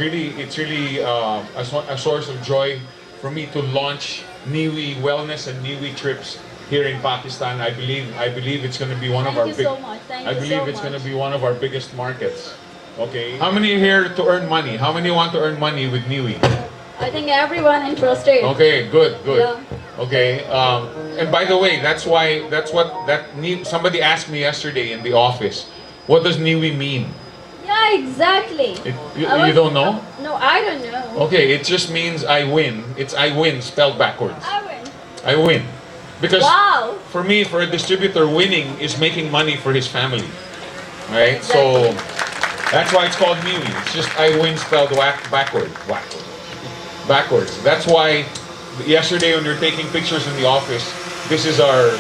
It's really a source of joy for me to launch Niwi Wellness and Niwi Trips here in Pakistan. I believe it's going to be one of our Thank you big. so much. Thank I you believe so it's going to much. be one of our biggest markets. Okay. How many are here to earn money? How many want to earn money with Niwi? I think everyone interested. Okay, good, good. Yeah. Okay, and by the way, somebody asked me yesterday in the office, what does Niwi mean? Yeah, exactly. You don't know? No, I don't know. Okay, it just means I win. It's I win spelled backwards. I win. I win. Because Wow. for me, for a distributor, winning is making money for his family. Right? So that's why it's called Niwi. It's just I win spelled backwards. Backwards. That's why yesterday when we were taking pictures in the office, this is our,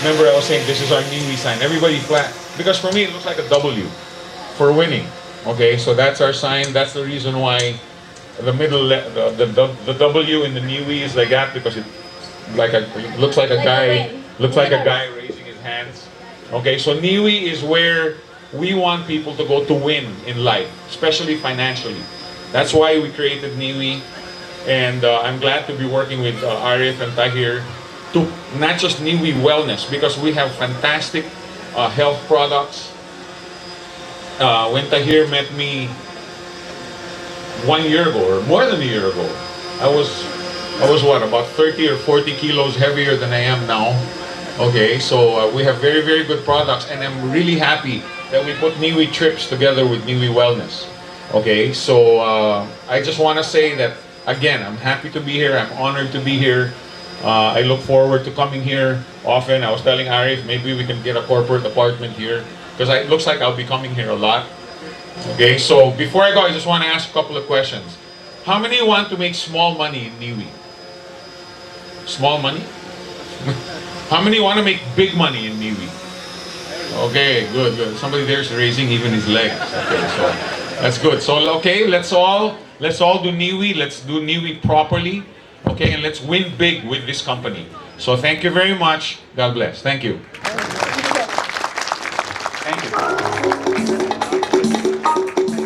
remember I was saying this is our Niwi sign. Everybody flat. Because for me it looks like a W for winning. Okay, so that's our sign. That's the reason why the middle, the W in the Niwi is like that, because it looks like a Like a guy, win. looks like a Winner. guy raising his hands. Okay, so Niwi is where we want people to go to win in life, especially financially. That's why we created Niwi, and I'm glad to be working with Arif and Tahir to not just Niwi Wellness, because we have fantastic health products. When Tahir met me 1 year ago, or more than a year ago, I was what, about 30 or 40 kilos heavier than I am now. Okay, so we have very, very good products, and I'm really happy that we put Niwi Trips together with Niwi Wellness. Okay, so I just want to say that, again, I'm happy to be here. I'm honored to be here. I look forward to coming here often. I was telling Arif, maybe we can get a corporate apartment here, because it looks like I'll be coming here a lot. Okay, so before I go, I just want to ask a couple of questions. How many want to make small money in Niwi? Small money? How many want to make big money in Niwi? Okay, good, good. Somebody there's raising even his legs. Okay, so that's good. So okay, let's all do Niwi. Let's do Niwi properly. Okay, and let's win big with this company. So thank you very much. God bless. Thank you. Thank you.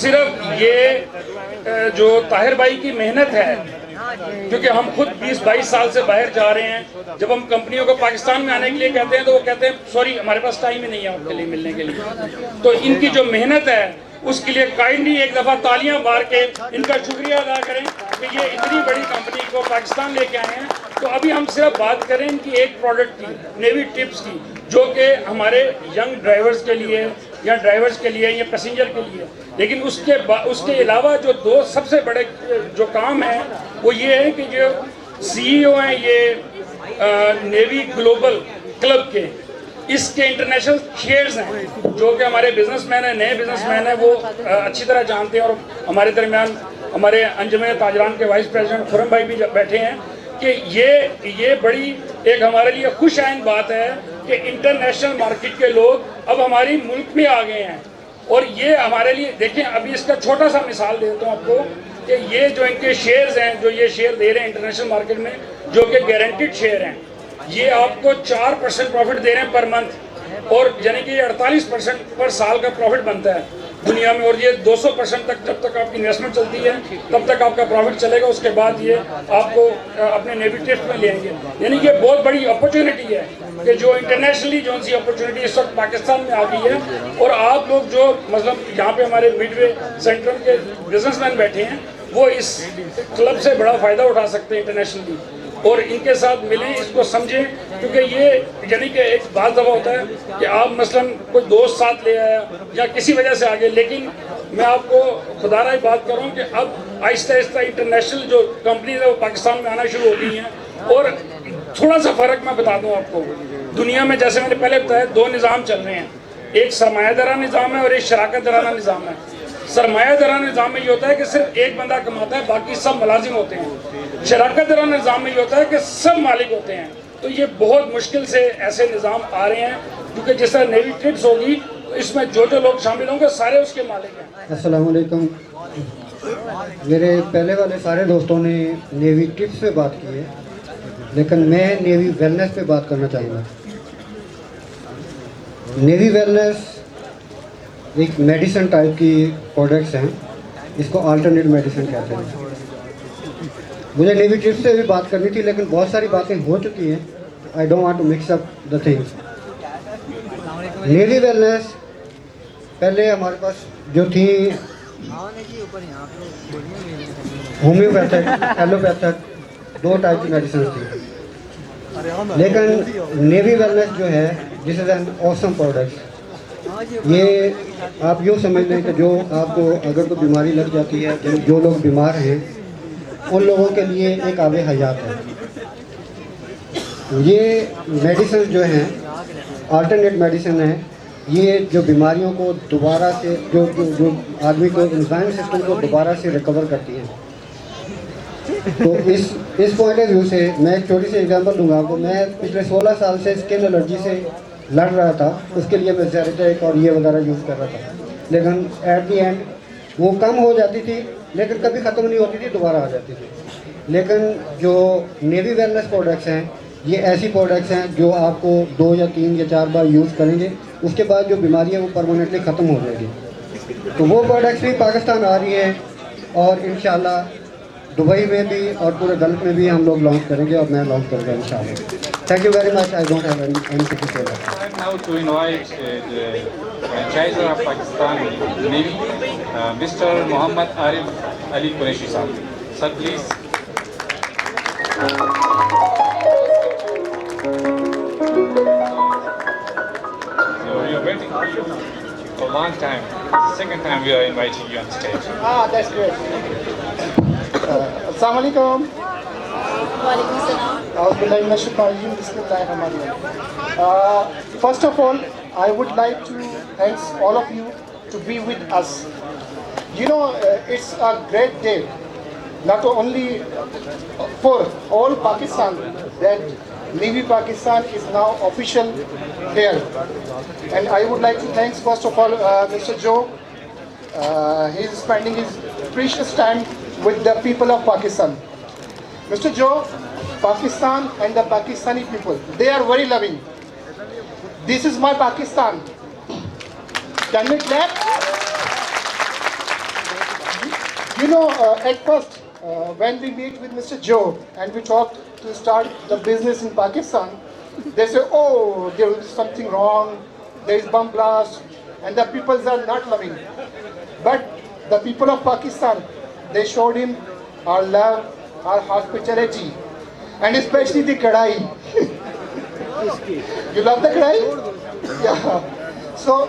صرف یہ جو طاہر بھائی کی محنت ہے، کیونکہ ہم خود 20-22 سال سے باہر جا رہے ہیں. جب ہم کمپنیوں کو پاکستان میں آنے کے لیے کہتے ہیں تو وہ کہتے ہیں سوری ہمارے پاس ٹائم ہی نہیں ہے آپ کے لیے ملنے کے لیے. تو ان کی جو محنت ہے اس کے لیے کائنڈلی ایک دفعہ تالیاں مار کے ان کا شکریہ ادا کریں کہ یہ اتنی بڑی کمپنی کو پاکستان لے کے آئے ہیں. تو ابھی ہم صرف بات کریں ان کی ایک پروڈکٹ کی، نیوی ٹپس کی، جو کہ ہمارے ینگ ڈرائیورز کے لیے یا ڈرائیورز کے لیے یا پیسنجر کے لیے. لیکن اس کے علاوہ جو دو سب سے بڑے جو کام ہیں وہ یہ ہے کہ جو سی ای او ہیں یہ نیوی گلوبل کلب کے، اس کے انٹرنیشنل شیئرز ہیں جو کہ ہمارے بزنس مین ہیں، نئے بزنس مین ہیں، وہ اچھی طرح جانتے ہیں. اور ہمارے درمیان ہمارے انجمن تاجران کے وائس پریزیڈنٹ خرم بھائی بھی بیٹھے ہیں کہ یہ بڑی ایک ہمارے لیے خوش آئند بات ہے کہ انٹرنیشنل مارکیٹ کے لوگ اب ہماری ملک میں آ گئے ہیں. اور یہ ہمارے لیے دیکھیں، ابھی اس کا چھوٹا سا مثال دیتا ہوں آپ کو کہ یہ جو ان کے شیئرز ہیں، جو یہ شیئر دے رہے ہیں انٹرنیشنل مارکیٹ میں، جو کہ گارنٹیڈ شیئر ہیں، یہ آپ کو 4% پروفٹ دے رہے ہیں پر منتھ. اور یعنی کہ یہ 48% پر سال کا پروفٹ بنتا ہے دنیا میں. اور یہ 200% تک جب تک آپ کی انویسٹمنٹ چلتی ہے تب تک آپ کا پروفٹ چلے گا. اس کے بعد یہ آپ کو اپنے نیوی ٹپس میں لیں گے. یعنی کہ بہت بڑی اپرچونٹی ہے کہ جو انٹرنیشنلی جو سی اپرچونٹی اس وقت پاکستان میں آ گئی ہے. اور آپ لوگ جو مطلب یہاں پہ ہمارے مڈ وے سینٹرل کے بزنس مین بیٹھے ہیں وہ اس کلب سے بڑا فائدہ اٹھا سکتے ہیں انٹرنیشنلی. اور ان کے ساتھ ملیں، اس کو سمجھیں. کیونکہ یہ یعنی کہ ایک بعض دفعہ ہوتا ہے کہ آپ مثلاً کوئی دوست ساتھ لے آیا یا کسی وجہ سے آگے، لیکن میں آپ کو خدا رہا بات کروں کہ اب آہستہ آہستہ انٹرنیشنل جو کمپنیز ہیں وہ پاکستان میں آنا شروع ہو گئی ہیں. اور تھوڑا سا فرق میں بتا دوں آپ کو، دنیا میں جیسے میں نے پہلے بتایا 2 نظام چل رہے ہیں، ایک سرمایہ دارانہ نظام ہے اور ایک شراکت دارانہ نظام ہے. سرمایہ دارانہ نظام میں یہ ہوتا ہے کہ صرف ایک بندہ کماتا ہے، باقی سب ملازم ہوتے ہیں. شراکت دارانہ نظام میں یہ ہوتا ہے کہ سب مالک ہوتے ہیں. تو یہ بہت مشکل سے ایسے نظام آ رہے ہیں، کیونکہ جس طرح نیوی ٹپس ہوگی اس میں جو لوگ شامل ہوں گے سارے اس کے مالک ہیں. السلام علیکم. میرے پہلے والے سارے دوستوں نے نیوی ٹپس پہ بات کی ہے، لیکن میں نیوی ویلنس پہ بات کرنا چاہوں گا. نیوی ویلنس ایک میڈیسن ٹائپ کی پروڈکٹس ہیں، اس کو آلٹرنیٹ میڈیسن کہتے ہیں. مجھے نیوی ٹپس سے بھی بات کرنی تھی لیکن بہت ساری باتیں ہو چکی ہیں. I don't want to mix up the things. نیوی ویلنس پہلے ہمارے پاس جو تھی ہومیوپیتھک، ایلوپیتھک، 2 ٹائپ کی میڈیسنس تھی. لیکن نیوی ویلنس جو ہے دس از این آسم پروڈکٹ. یہ آپ یوں سمجھ لیں کہ جو آپ کو اگر کوئی بیماری لگ جاتی ہے، جو لوگ بیمار ہیں ان لوگوں کے لیے ایک آب حیات ہے. یہ میڈیسن جو ہیں آلٹرنیٹ میڈیسن ہیں، یہ جو بیماریوں کو دوبارہ سے جو آدمی کو انزائم سسٹم کو دوبارہ سے ریکور کرتی ہیں. تو اس پوائنٹ آف ویو سے میں ایک چھوٹی سی ایگزامپل دوں گا آپ کو. میں پچھلے 16 سال سے اسکن الرجی سے لڑ رہا تھا. اس کے لیے میں زیریٹیک اور یہ وغیرہ یوز کر رہا تھا، لیکن ایٹ دی اینڈ وہ کم ہو جاتی تھی لیکن کبھی ختم نہیں ہوتی تھی، دوبارہ آ جاتی تھی. لیکن جو نیوی ویلنس پروڈکٹس ہیں یہ ایسی پروڈکٹس ہیں جو آپ کو 2 یا 3 یا 4 بار یوز کریں گے، اس کے بعد جو بیماری ہے وہ پرماننٹلی ختم ہو جائے گی. تو وہ پروڈکٹس بھی پاکستان آ رہی ہیں اور انشاءاللہ دبئی میں بھی اور پورے گلف میں بھی ہم لوگ لانچ کریں گے اور میں لانچ کروں گا انشاءاللہ. Thank you very much. I don't have anything to say. Now to invite the franchiser of Pakistan Navy, Mr. Muhammad Arif Ali Qureshi sir. Sir, please. So we are waiting for you for a long time. It's the second time we are inviting you on stage. That's great. Assalamu alaikum. Walaikum salam. First of all, I would like to thank all of you to be with us. You know, it's a great day, not only for all Pakistan, that Navy Pakistan is now official here. And I would like to thank first of all Mr. Joe. He is spending his precious time with the people of Pakistan. Mr. Joe, Pakistan and the Pakistani people, they are very loving. This is my Pakistan. Can we clap? You know, at first, when we meet with Mr. Joe and we talk to start the business in Pakistan, they say, oh, there is something wrong, there is bomb blast, and the people are not loving. But the people of Pakistan, they showed him our love, our hospitality, and especially the kadai. You love the kadai? Yeah. So,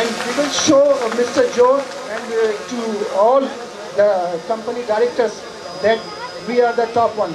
And we will show Mr. Joe and to all the company directors that we are the top one.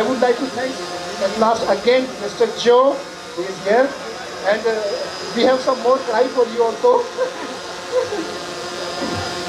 I would like to thank at last again Mr. Joe is here, and we have some more cry for you also.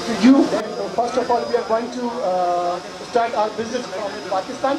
to you. First of all, we are going to start our business from Pakistan.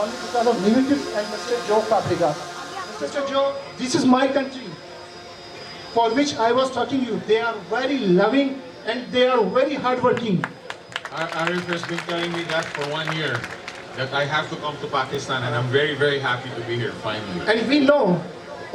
only because of initiatives and Mr. Joe Fabrica. Mr. Joe, this is my country for which I was talking you. They are very loving and they are very hardworking. Arif has been telling me that for 1 year, that I have to come to Pakistan, and I'm very, very happy to be here finally. And we know,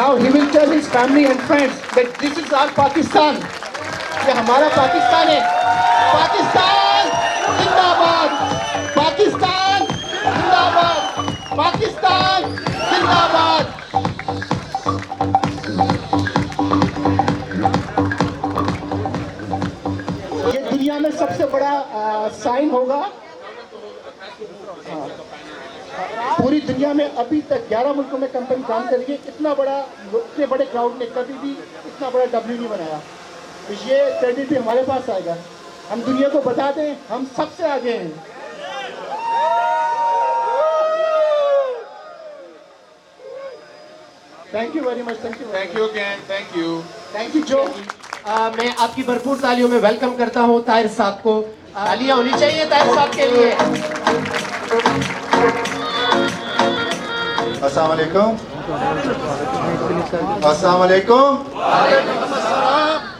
Now he will tell his family and friends that this is our Pakistan. یہ ہمارا پاکستان ہے. پاکستان زندہ باد. پاکستان زندہ باد. پاکستان زندہ باد. یہ دنیا میں سب سے بڑا سائن ہوگا. پوری دنیا میں ابھی تک 11 ملکوں میں کمپنی کام کر رہی ہے. اتنے بڑے کراؤڈ نے کبھی بھی اتنا بڑا ڈبلیو نہیں بنایا. تو یہ کریڈٹ بھی ہمارے پاس آئے گا. ہم دنیا کو بتا دیں ہم سب سے آگے ہیں. Thank you very much. Thank you again. Thank you. Thank you جو. میں آپ کی بھرپور تالیوں میں ویلکم کرتا ہوں طاہر صاحب کو. تالیاں ہونی چاہیے طاہر صاحب کے لیے. السلام علیکم. السلام علیکم.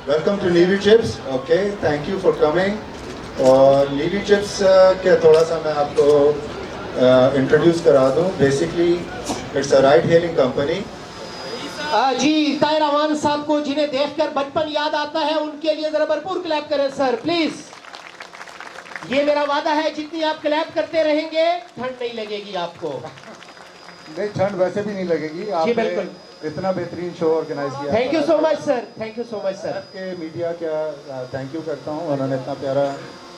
Welcome to Navy Chips. Okay, thank you for coming. اور نیوی چپس کے تھوڑا سا میں آپ کو انٹروڈیوس کرا دوں. Basically it's a ride hailing company. جی طاہر امان صاحب کو جنہیں دیکھ کر بچپن یاد آتا ہے ان کے لیے ذرا بھرپور کلیپ کریں سر پلیز. یہ میرا وعدہ ہے جتنی آپ کلیپ کرتے رہیں گے ٹھنڈ نہیں لگے گی آپ کو. نہیں, ٹھنڈ ویسے بھی نہیں لگے گی. آپ جی نے بالکل. اتنا بہترین شو آرگنائز کیا. Thank you so much sir. Thank you so much sir. آپ کے میڈیا کا تھینک یو کرتا ہوں, انہوں نے اتنا پیارا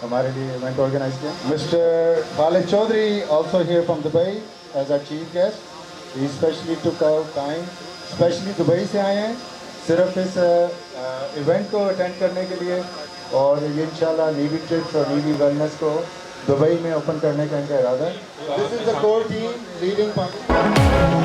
ہمارے لیے ایونٹ آرگنائز کیا. Mister Khalid Chaudhary also here from Dubai as a chief guest. He specially took out time, specially Dubai سے آئے ہیں صرف اس ایونٹ کو اٹینڈ کرنے کے لیے. اور یہ انشاءاللہ نیوی ٹرپس اور نیوی ویلنس کو دبئی میں اوپن کرنے کا ان کا ارادہ ہے. دس از دا کور ٹیم لیڈنگ پاکستان.